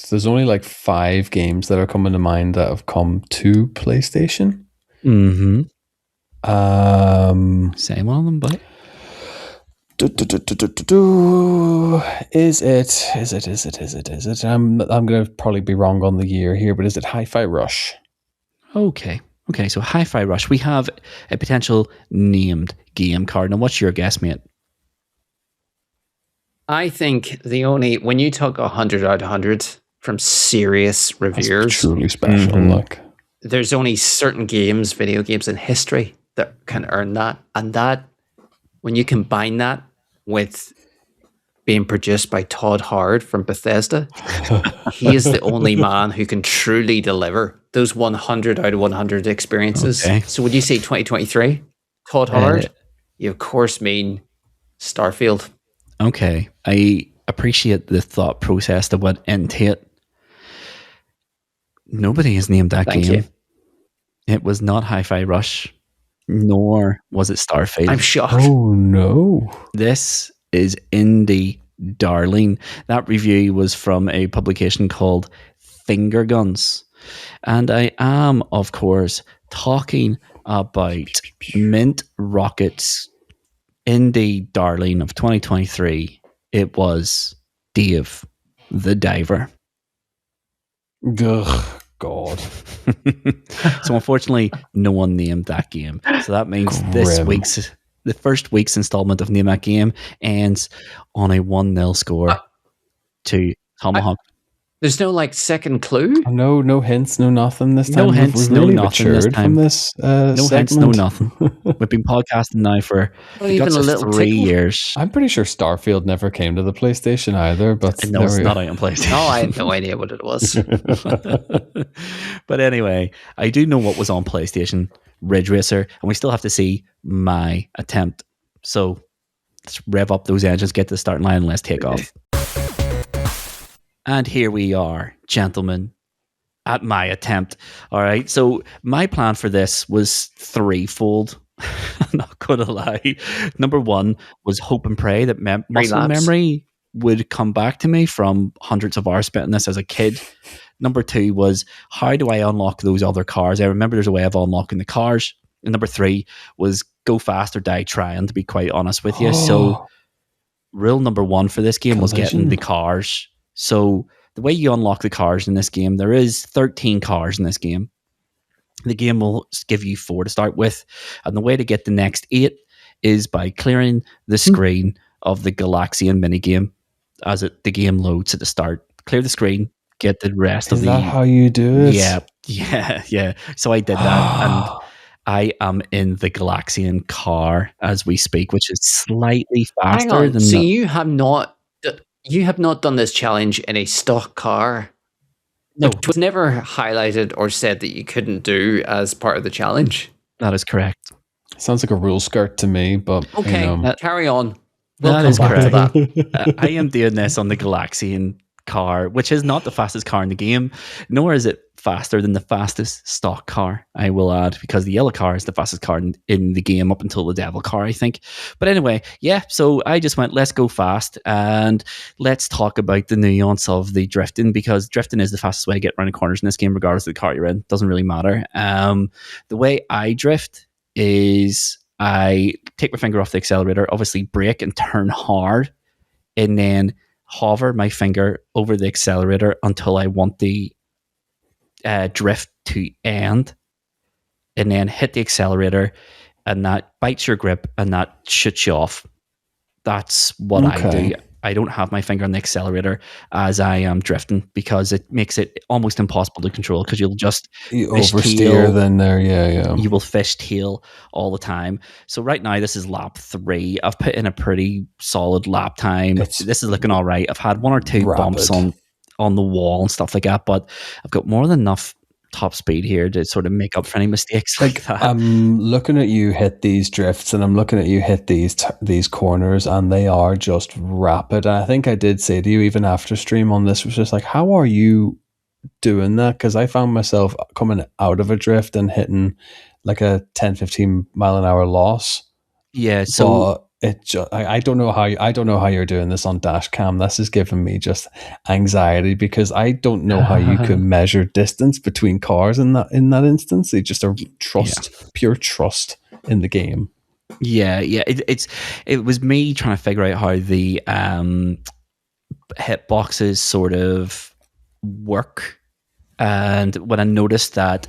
there's only like 5 games that are coming to mind that have come to PlayStation. Mm-hmm. Um, Say one of them, but Is it? I'm gonna probably be wrong on the year here, but is it Hi-Fi Rush? okay. So Hi-Fi Rush. We have a potential named game card. Now, what's your guess, mate? I think when you talk 100 out of 100 from serious That's reviewers, truly special. Mhm. Like, there's only certain video games in history that can earn that. And that, when you combine that with being produced by Todd Howard from Bethesda, he is the only man who can truly deliver those 100 out of 100 experiences. Okay. So when you say 2023, Todd Howard, you of course mean Starfield. Okay. I appreciate the thought process that went into it. Nobody has named that Thank game. you. It was not Hi-Fi Rush, nor was it Starfield. I'm shocked. oh no! This is Indie Darling. That review was from a publication called Finger Guns. And I am, of course, talking about Mint Rocket's Indie Darling of 2023. It was Dave the Diver. Ugh, God. So unfortunately, no one named that game. So that means Grim. the first week's installment of Name That Game ends on a 1-0 score to Tomahawk. There's no second clue. No hints, no nothing this time. No hints, We've no really nothing this matured time. from this. No segment. hints, no nothing. We've been podcasting now for Not even a little 3 tickle? years. I'm pretty sure Starfield never came to the PlayStation either, but No, there it's we not go. out on PlayStation. No, I had no idea what it was. But anyway, I do know what was on PlayStation, Ridge Racer, and we still have to see my attempt. So let's rev up those engines, get to the starting line, and let's take off. And here we are, gentlemen, at my attempt. All right, so my plan for this was threefold. I'm not going to lie. Number one was hope and pray that muscle laps. memory would come back to me from hundreds of hours spent in this as a kid. Number two was, how do I unlock those other cars? I remember there's a way of unlocking the cars. And number three was go fast or die trying, to be quite honest with you. So rule number one for this game was getting Collision. the cars. So the way you unlock the cars in this game, there is 13 cars in this game. The game will give you 4 to start with. And the way to get the next 8 is by clearing the screen of the Galaxian minigame as the game loads at the start. Clear the screen, get the rest Is of the... that how you do it? Yeah. So I did that, and I am in the Galaxian car as we speak, which is slightly Hang faster on. than So the... you have not done this challenge in a stock car. No, It was never highlighted or said that you couldn't do as part of the challenge. that is correct. Sounds like a rule skirt to me, but Okay, you know. carry on. We'll That come is back to correct. that. I am doing this on the Galaxian car, which is not the fastest car in the game, nor is it faster than the fastest stock car, I will add, because the yellow car is the fastest car in the game up until the devil car, I think. But anyway, yeah, so I just went, let's go fast, and let's talk about the nuance of the drifting, because drifting is the fastest way to get around the corners in this game, regardless of the car you're in. Doesn't really matter. The way I drift is I take my finger off the accelerator, obviously brake and turn hard, and then hover my finger over the accelerator until I want the drift to end, and then hit the accelerator, and that bites your grip and that shoots you off. That's what I do. I don't have my finger on the accelerator as I am drifting, because it makes it almost impossible to control, because you'll just You fishtail. oversteer then there, yeah. You will fishtail all the time. So right now, this is lap 3. I've put in a pretty solid lap time. It's This is looking all right. I've had 1 or 2 bumps rapid. on the wall and stuff like that, but I've got more than enough top speed here to sort of make up for any mistakes like that. I'm looking at you hit these drifts, and I'm looking at you hit these corners, and they are just rapid. And I think I did say to you even after stream on this, was just like, how are you doing that? Because I found myself coming out of a drift and hitting like a 10-15 mile an hour loss. Yeah, so But I don't know how you're doing this on dash cam. This is giving me just anxiety, because I don't know how you can measure distance between cars in that instance. They just are pure trust in the game. Yeah. It was me trying to figure out how the hitboxes sort of work, and when I noticed that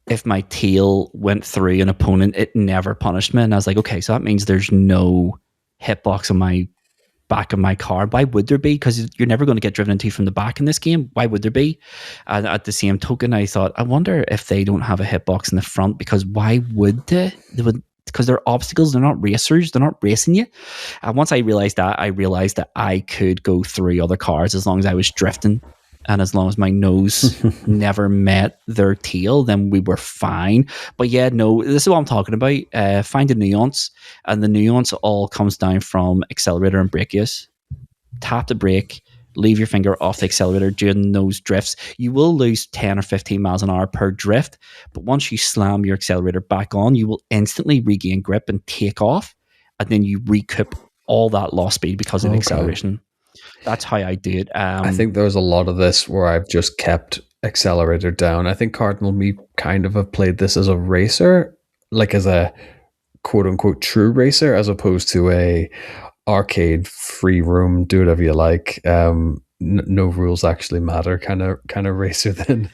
if my tail went through an opponent, it never punished me, and I was like, okay, so that means there's no hitbox on my back of my car. Why would there be? Because you're never going to get driven into from the back in this game. Why would there be? And at the same token, I thought, I wonder if they don't have a hitbox in the front, because why would they? They would, because they're obstacles. They're not racers. They're not racing you. And once I realized that I could go through other cars as long as I was drifting, and as long as my nose never met their tail, then we were fine. But yeah, no, this is what I'm talking about. Find a nuance, and the nuance all comes down from accelerator and brake use. Tap the brake, leave your finger off the accelerator during those drifts. You will lose 10 or 15 miles an hour per drift, but once you slam your accelerator back on, you will instantly regain grip and take off, and then you recoup all that lost speed because of the acceleration. That's how I do it. I think there's a lot of this where I've just kept accelerator down. I think Cardinal me kind of have played this as a racer, like as a quote unquote true racer, as opposed to a arcade free room, do whatever you like. No rules actually matter kind of racer then.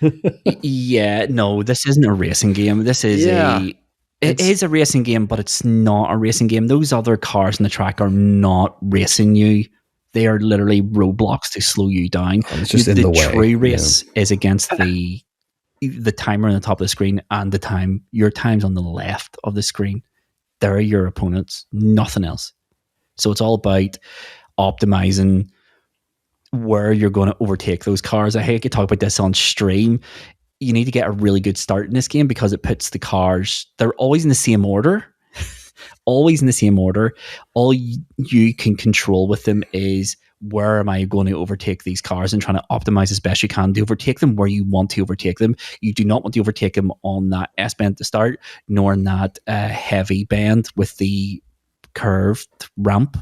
Yeah, no, this isn't a racing game. This is it is a racing game, but it's not a racing game. Those other cars on the track are not racing you. They are literally roadblocks to slow you down. It's just in the way. The true race is against the timer on the top of the screen, and your time's on the left of the screen. They're your opponents, nothing else. So it's all about optimizing where you're going to overtake those cars. I hate to talk about this on stream. You need to get a really good start in this game, because it puts the cars, they're always in the same order. Always in the same order. All you can control with them is, where am I going to overtake these cars, and trying to optimize as best you can to overtake them where you want to overtake them. You do not want to overtake them on that S bend at the start, nor in that heavy bend with the curved ramp.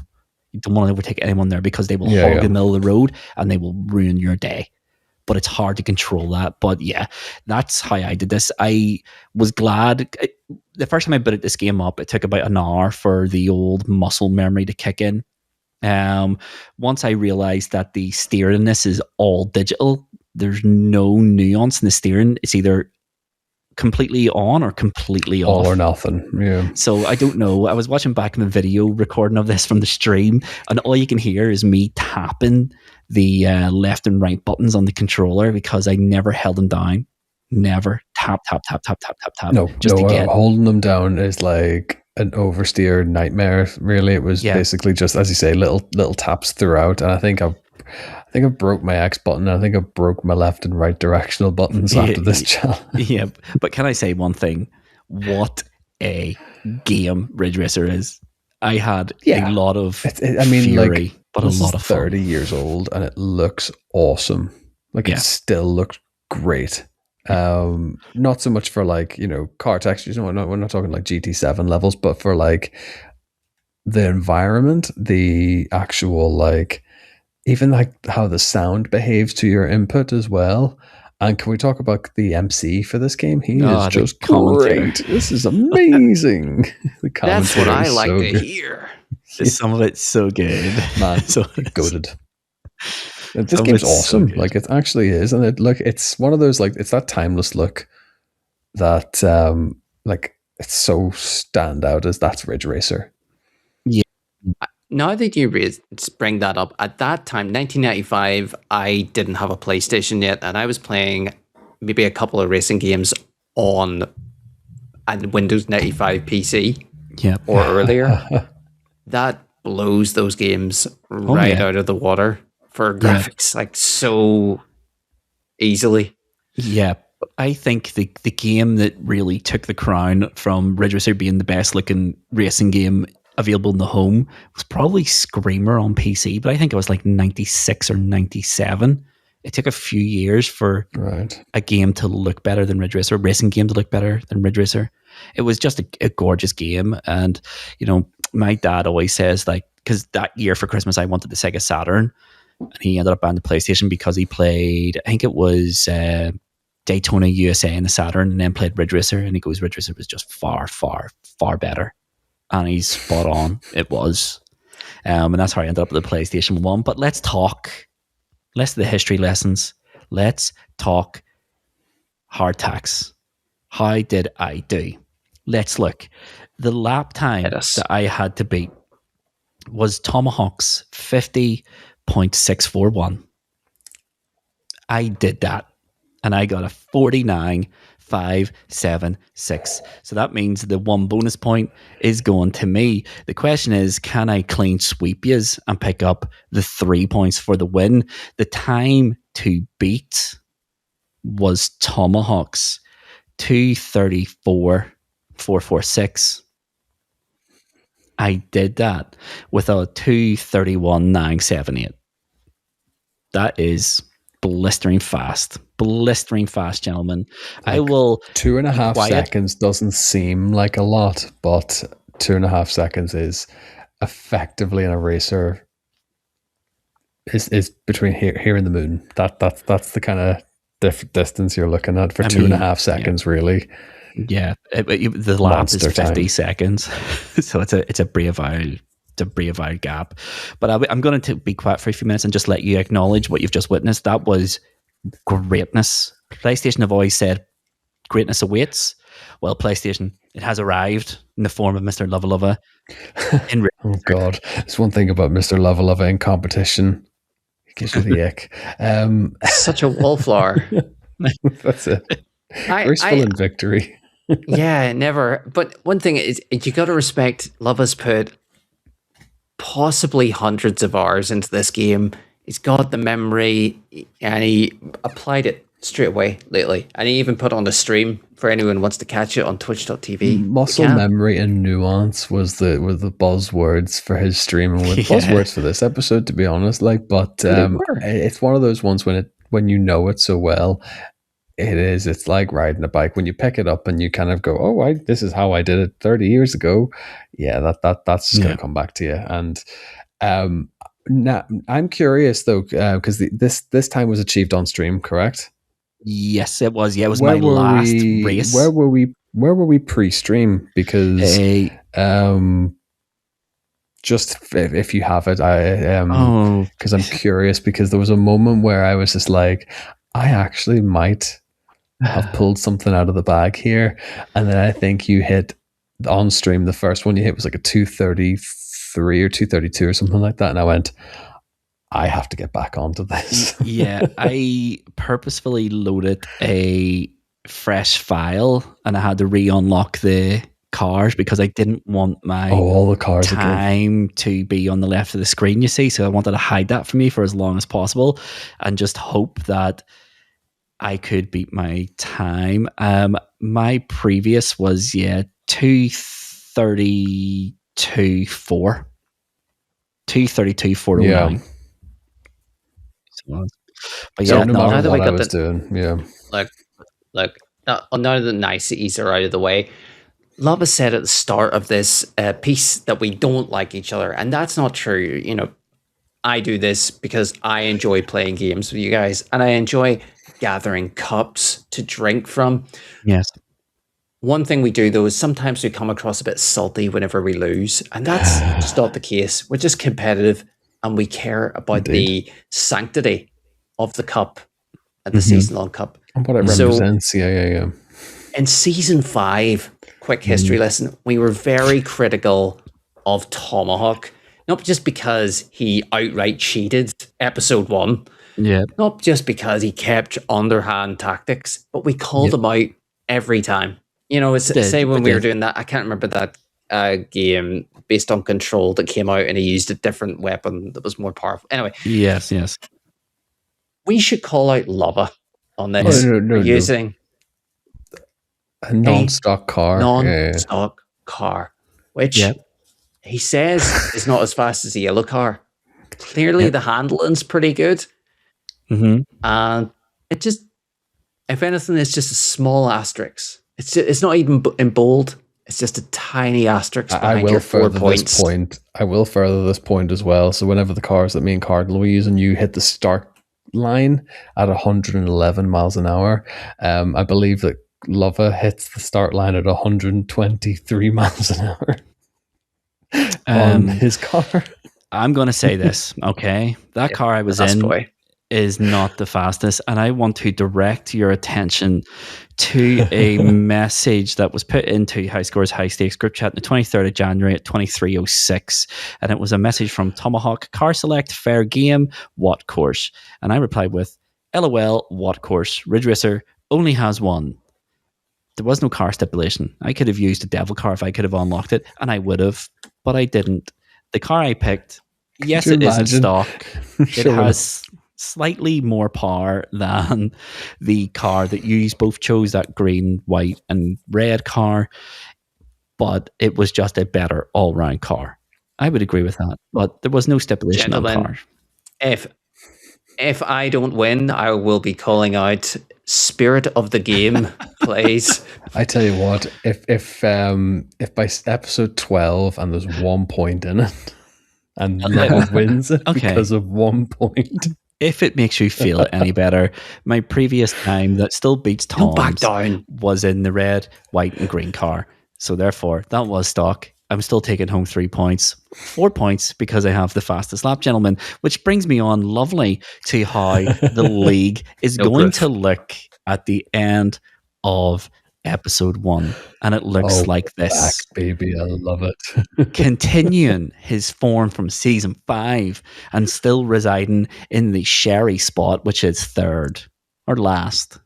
You don't want to overtake anyone there, because they will hog the middle of the road and they will ruin your day. But it's hard to control that. But yeah, that's how I did this. I was glad. The first time I booted this game up, it took about an hour for the old muscle memory to kick in. Once I realized that the steering in this is all digital, there's no nuance in the steering. It's either completely on or completely off. All or nothing. Yeah. So I don't know. I was watching back the video recording of this from the stream, and all you can hear is me tapping the left and right buttons on the controller, because I never held them down. Never. Tap, tap, tap, tap, tap, tap, tap. No, holding them down is like an oversteer nightmare. Really, it was basically just, as you say, little taps throughout. And I think I broke my X button. I think I broke my left and right directional buttons after this challenge. Yeah, but can I say one thing? What a game Ridge Racer is! I had a lot of fury, but a lot of fun. 30 years old, and it looks awesome. Like it still looks great. Not so much for like, car textures. We're not talking like GT7 levels, but for like the environment, the actual like, even like how the sound behaves to your input as well. And can we talk about the MC for this game? He is just great. This is amazing. That's what I like to hear. Some of it's so good. Man, goated. This game's awesome. So like it actually is. And it's one of those, like, it's that timeless look that like it's so stand out as that's Ridge Racer. Yeah. now that you bring that up, at that time, 1995, I didn't have a PlayStation yet, and I was playing maybe a couple of racing games on a Windows 95 PC Yep. or earlier. That blows those games right yeah. out of the water for graphics, like so easily. Yeah, I think the game that really took the crown from Ridge Racer being the best looking racing game available in the home was probably Screamer on PC, but I think it was like 96 or 97. It took a few years for a game to look better than Ridge Racer, a racing game to look better than Ridge Racer. It was just a gorgeous game. And, you know, my dad always says, like, because that year for Christmas, I wanted the Sega Saturn, and he ended up buying the PlayStation because he played, I think it was Daytona USA in the Saturn, and then played Ridge Racer, and he goes, Ridge Racer was just far, far, far better. And he's spot on. It was. And that's how I ended up with the PlayStation 1. But let's talk less of the history lessons. Let's talk hard tax. How did I do? Let's look. The lap time that I had to beat was Tomahawk's 50.641. I did that, and I got a 49.576. So that means the one bonus point is going to me. The question is, can I clean sweep yous and pick up the 3 points for the win? The time to beat was Tomahawk's 2:34.446. I did that with a 2:31.978. That is blistering fast, gentlemen. Like, I will 2.5 seconds doesn't seem like a lot, but 2.5 seconds is effectively in a racer is between here and the moon. That's the kind of distance you're looking at for 2.5 seconds, really. Yeah, the lap is 50 seconds, so it's a brave gap. But I'm going to be quiet for a few minutes and just let you acknowledge what you've just witnessed. That was greatness. PlayStation have always said greatness awaits. Well, PlayStation, it has arrived in the form of Mr. Lova. Oh God, there's one thing about Mr. Lova in competition. He gives you the ick. Such a wallflower. That's it. Graceful in victory. Yeah, never. But one thing is, you got to respect Lova's put possibly hundreds of hours into this game. He's got the memory, and he applied it straight away lately. And he even put on a stream for anyone who wants to catch it on twitch.tv. Muscle memory and nuance were the buzzwords for his stream, and with buzzwords for this episode, to be honest. But it's one of those ones when you know it so well. It's like riding a bike. When you pick it up and you kind of go, oh, this is how I did it 30 years ago. Yeah, that's just going to come back to you. And now I'm curious though, because this time was achieved on stream, correct? Yes, it was. Yeah, it was my last race. Where were we pre-stream? Because just if you have it, because I'm curious, because there was a moment where I was just like, I actually might have pulled something out of the bag here. And then I think you hit on stream, the first one you hit was like a 2:33 or 2:32 or something like that. And I went, I have to get back onto this. Yeah, I purposefully loaded a fresh file and I had to re-unlock the cars because I didn't want my all the cars time to be on the left of the screen, you see. So I wanted to hide that from me for as long as possible and just hope that I could beat my time. My previous was 2:32.4. 2:32.409. Yeah. But yeah, now that we got now the niceties are out of the way, Lava said at the start of this piece that we don't like each other, and that's not true. You know, I do this because I enjoy playing games with you guys, and I enjoy gathering cups to drink from. Yes. One thing we do though is sometimes we come across a bit salty whenever we lose, and that's just not the case. We're just competitive, and we care about the sanctity of the cup and the season-long cup. And what it represents. Yeah. In season 5, quick history lesson, we were very critical of Tomahawk not just because he outright cheated episode 1, Yeah. not just because he kept underhand tactics, but we called him out every time. You know, say when we were doing that, I can't remember that game based on Control that came out and he used a different weapon that was more powerful. Anyway. Yes. We should call out Lava on this. No. Using a non-stock car. Non-stock car, which he says is not as fast as a yellow car. Clearly, the handling's pretty good. Mm-hmm. And it just, if anything, it's just a small asterisk. It's not even in bold. It's just a tiny asterisk behind your 4 points. I will further this point as well. So whenever the cars that me and Cardinal were using, you hit the start line at 111 miles an hour. I believe that Lava hits the start line at 123 miles an hour on his car. I'm going to say this, okay? That car I was in is not the fastest, and I want to direct your attention to a message that was put into High Scores High Stakes group chat on the 23rd of January at 23:06, and it was a message from Tomahawk: car select, fair game, what course? And I replied with, LOL, what course? Ridge Racer only has one. There was no car stipulation. I could have used a devil car if I could have unlocked it, and I would have, but I didn't. The car I picked, yes, it isn't stock. It has slightly more power than the car that you both chose, that green, white, and red car, but it was just a better all-round car. I would agree with that, but there was no stipulation on car. If I don't win, I will be calling out Spirit of the Game plays. I tell you what, if by episode 12 and there's 1 point in it, and Lava wins it because of 1 point. If it makes you feel any better, my previous time that still beats Tom's was in the red, white, and green car. So therefore, that was stock. I'm still taking home 3 points. 4 points because I have the fastest lap, gentlemen, which brings me on lovely to how the league is going to look at the end of episode 1. And it looks like this. Back, baby, I love it. Continuing his form from season 5 and still residing in the Sherry spot, which is third or last,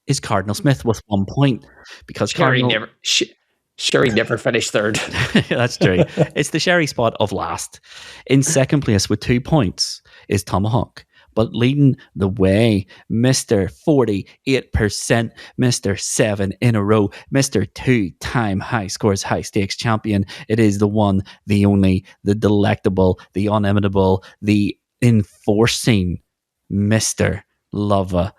is Cardinal Smith with 1 point. Because Sherry never finished third. That's true. It's the Sherry spot of last. In second place with 2 points is Tomahawk. But leading the way, Mr. 48%, Mr. 7 in a row, Mr. 2-time High Scores High Stakes champion. It is the one, the only, the delectable, the unimitable, the enforcing Mr. Lava.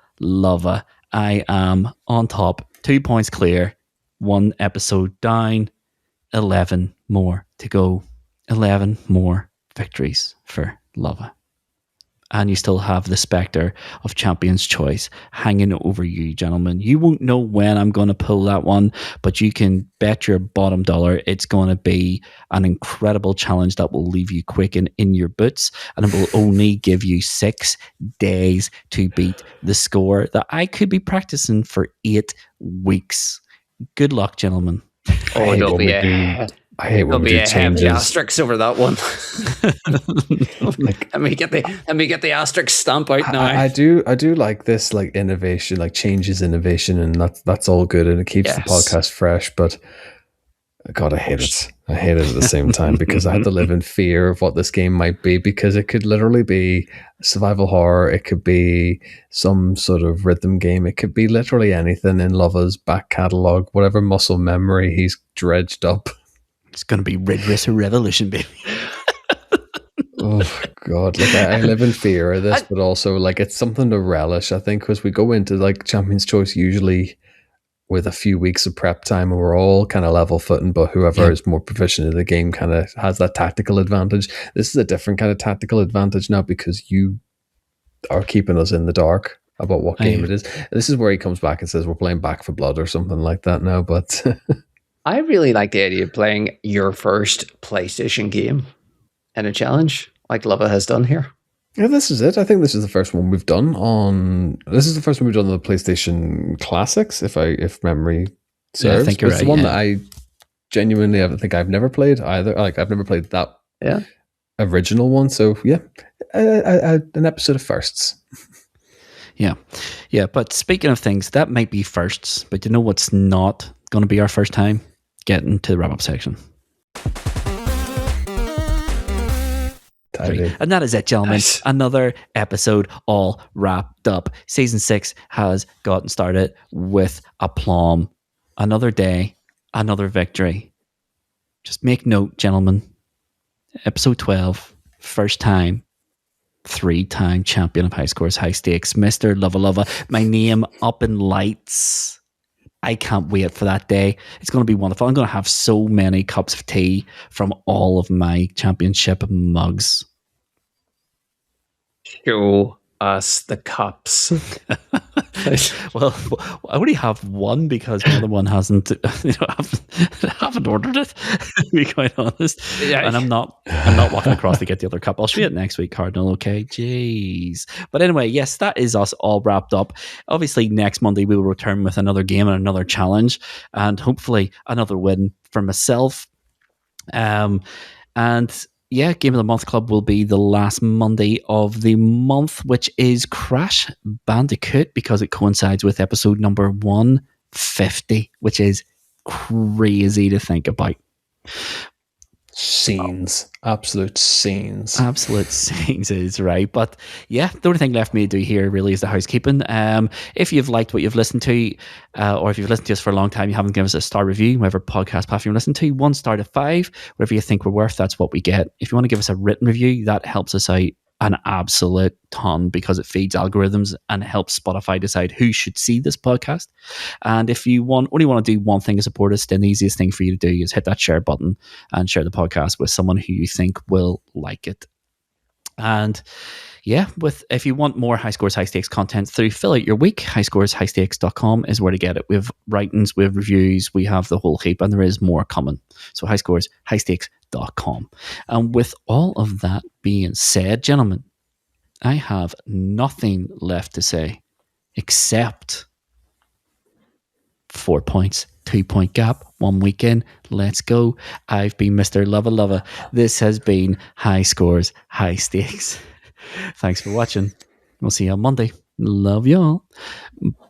I am on top. 2 points clear. 1 episode down. 11 more to go. 11 more victories for Lava. And you still have the spectre of Champion's Choice hanging over you, gentlemen. You won't know when I'm going to pull that one, but you can bet your bottom dollar it's going to be an incredible challenge that will leave you quick and in your boots, and it will only give you 6 days to beat the score that I could be practicing for 8 weeks. Good luck, gentlemen. Oh, there'll be I hate when we do changes. Heavy asterisk over that one. Let me get the asterisk stamp out now. I do like this, like innovation, like changes, innovation, and that's all good, and it keeps the podcast fresh. But God, I hate it. I hate it at the same time because I had to live in fear of what this game might be, because it could literally be survival horror. It could be some sort of rhythm game. It could be literally anything in Lava's back catalogue, whatever muscle memory he's dredged up. It's going to be Ridge Racer Revolution, baby. Oh, God. Like, I live in fear of this, but also, like, it's something to relish, I think, because we go into, like, Champion's Choice usually with a few weeks of prep time, and we're all kind of level footing, but whoever is more proficient in the game kind of has that tactical advantage. This is a different kind of tactical advantage now because you are keeping us in the dark about what game it is. This is where he comes back and says we're playing Back for Blood or something like that now, but... I really like the idea of playing your first PlayStation game in a challenge, like Lava has done here. Yeah, this is it. I think this is the first one we've done on. This is the first one we've done on the PlayStation Classics, if memory serves. Yeah, I think you're right. It's the one that I genuinely think I've never played either. Like I've never played that. Yeah. original one. So yeah, an episode of firsts. Yeah. Yeah. But speaking of things, that might be firsts, but you know what's not going to be our first time? Getting to the wrap up section. Tidy. And that is it, gentlemen. Nice. Another episode all wrapped up. Season 6 has gotten started with aplomb. Another day, another victory. Just make note, gentlemen. Episode 12, first time, 3-time champion of high scores, high stakes, Mr. Lova. My name up in lights. I can't wait for that day. It's going to be wonderful. I'm going to have so many cups of tea from all of my championship mugs. Show us the cups. Well, I only have one because the other one hasn't, haven't ordered it. To be quite honest, Yeah. and I'm not walking across to get the other cup. I'll show you it next week, Cardinal. Okay, jeez. But anyway, yes, that is us all wrapped up. Obviously, next Monday we will return with another game and another challenge, and hopefully another win for myself. And yeah, Game of the Month Club will be the last Monday of the month, which is Crash Bandicoot, because it coincides with episode number 150, which is crazy to think about. Scenes. Absolute scenes. Absolute scenes is right. But yeah, the only thing left me to do here really is the housekeeping. If you've liked what you've listened to, or if you've listened to us for a long time, you haven't given us a star review, whatever podcast platform you listen to, 1 star to 5, whatever you think we're worth, that's what we get. If you want to give us a written review, that helps us out an absolute ton, because it feeds algorithms and helps Spotify decide who should see this podcast. And if you only want to do one thing to support us, then the easiest thing for you to do is hit that share button and share the podcast with someone who you think will like it. And yeah, if you want more High Scores, High Stakes content through Fill Out Your Week, highscoreshighstakes.com is where to get it. We have writings, we have reviews, we have the whole heap, and there is more coming. So highscoreshighstakes.com. And with all of that being said, gentlemen, I have nothing left to say except 4 points, 2-point gap, 1 week in. Let's go. I've been Mr. Lova. This has been High Scores, High Stakes. Thanks for watching. We'll see you on Monday. Love y'all.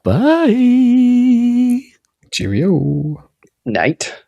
Bye. Cheerio. Night.